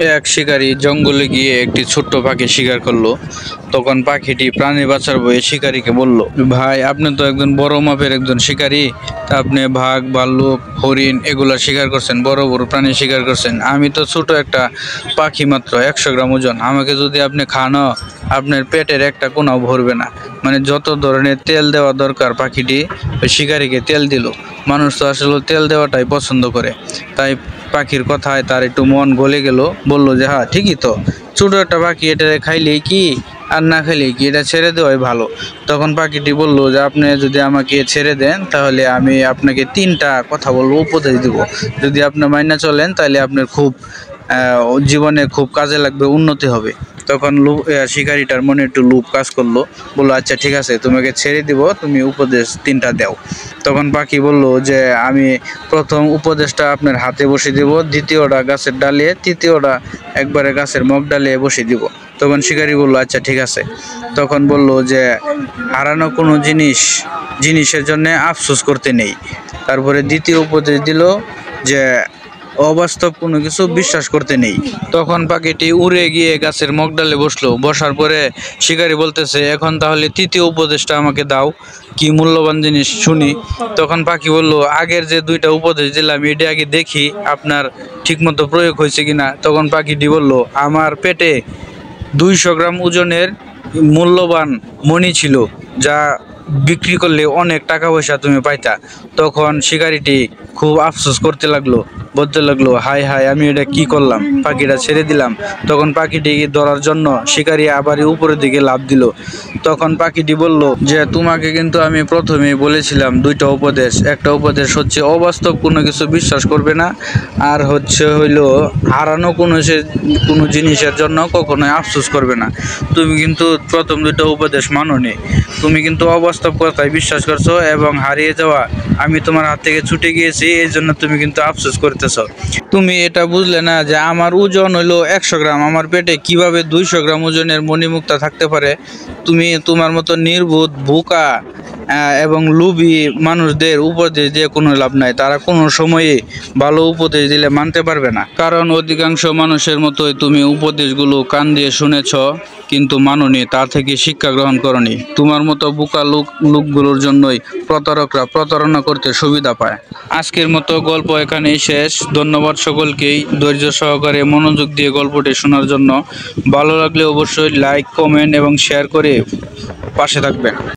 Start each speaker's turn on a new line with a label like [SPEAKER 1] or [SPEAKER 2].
[SPEAKER 1] এক শিকারী জঙ্গলে গিয়ে একটি ছোট্ট পাখি শিকার করলো। তখন পাখিটি প্রাণী বাঁচার ভয়ে শিকারীকে বলল, ভাই, আপনি তো একজন বড় মাপের একজন শিকারী। তা আপনি বাঘ, ভাল্লুক, হরিণ এগুলা শিকার করছেন, বড় বড় প্রাণী শিকার করছেন। আমি তো ছোট একটা পাখি, মাত্র 100 গ্রাম ওজন। আমাকে যদি আপনি খানো, আপনার পেটের একটা কোনাও ভরবে না। মানে যত ধরনের তেল দেওয়া দরকার পাখিটি ওই শিকারীকে তেল দিল। মানুষ তো আসলে তেল দেওয়াটাই পছন্দ করে, তাই পাখির কথায় তার একটু মন গলে গেল। বলল যে হ্যাঁ, ঠিকই তো, ছোট একটা পাখি, এটা খাইলেই কি আর না খাইলেই কি, এটা ছেড়ে দেওয়াই ভালো। তখন পাখিটি বলল যে আপনি যদি আমাকে ছেড়ে দেন, তাহলে আমি আপনাকে 3টা কথা বলবো, উপদেশ দিব। যদি আপনি মাইনা চলেন, তাহলে আপনার খুব জীবনে খুব কাজে লাগবে, উন্নতি হবে। তখন শিকারিটার মনে একটু লোভ কাজ করলো। বললো, আচ্ছা ঠিক আছে, তোমাকে ছেড়ে দিব, তুমি উপদেশ 3টা দাও। তখন পাখি বলল যে আমি প্রথম উপদেশটা আপনার হাতে বসে দিব, দ্বিতীয়টা গাছের ডালে, তৃতীয়টা একবারে গাছের মগ ডালে বসে দিব। তখন শিকারি বলল, আচ্ছা ঠিক আছে। তখন বলল যে হারানো কোনো জিনিসের জন্য আফসোস করতে নেই। তারপরে দ্বিতীয় উপদেশ দিল যে অবাস্তব কোনো কিছু বিশ্বাস করতে নেই। তখন পাখিটি উড়ে গিয়ে গাছের মগডালে বসলো। বসার পরে শিকারী বলতেছে, এখন তাহলে তৃতীয় উপদেশটা আমাকে দাও, কি মূল্যবান জিনিস শুনি। তখন পাখি বলল, আগের যে 2টা উপদেশ দিলাম, এটা আগে দেখি আপনার ঠিকমতো প্রয়োগ হয়েছে কিনা। তখন পাখিটি বলল, আমার পেটে 200 গ্রাম ওজনের মূল্যবান মণি ছিল, যা বিক্রি করলে অনেক টাকা পয়সা তুমি পাইতা। তখন শিকারিটি খুব আফসোস করতে লাগলো, বলতে লাগলো, হাই হাই, আমি এটা কি করলাম, পাখিটা ছেড়ে দিলাম। তখন পাখিটিকে ধরার জন্য শিকারি আবারই উপরের দিকে লাফ দিল। তখন পাখিটি বলল যে তোমাকে কিন্তু আমি প্রথমেই বলেছিলাম 2টা উপদেশ। একটা উপদেশ হচ্ছে অবাস্তব কোনো কিছু বিশ্বাস করবে না, আর হইলো হারানো কোনো জিনিসের জন্য কখনোই আফসোস করবে না। তুমি কিন্তু প্রথম 2টা উপদেশ মানোনি, তুমি কিন্তু অবাস্তব কথায় বিশ্বাস করছো, এবং হারিয়ে যাওয়া আমি তোমার হাত থেকে ছুটে গিয়েছি, এই জন্য তুমি কিন্তু আফসোস করতেছ। তুমি এটা বুঝলে না যে আমার ওজন হইলো 100 গ্রাম, আমার পেটে কিভাবে 200 গ্রাম ওজনের মণিমুক্তা থাকতে পারে। তুমি তোমার মতো নির্বোধ, বোকা এবং লোভী মানুষদের উপদেশ দিয়ে কোনো লাভ নাই। তারা কোনো সময়ে ভালো উপদেশ দিলে মানতে পারবে না, কারণ অধিকাংশ মানুষের মতোই তুমি উপদেশগুলো কান দিয়ে শুনেছ, কিন্তু মানোনি, তা থেকে শিক্ষা গ্রহণ করনি। তোমার মতো বোকা লোকগুলোর জন্যই প্রতারকরা প্রতারণা করতে সুবিধা পায়। আজকের মতো গল্প এখানেই শেষ। ধন্যবাদ সকলকেই ধৈর্য সহকারে মনোযোগ দিয়ে গল্পটি শোনার জন্য। ভালো লাগলে অবশ্যই লাইক, কমেন্ট এবং শেয়ার করে পাশে থাকবেন।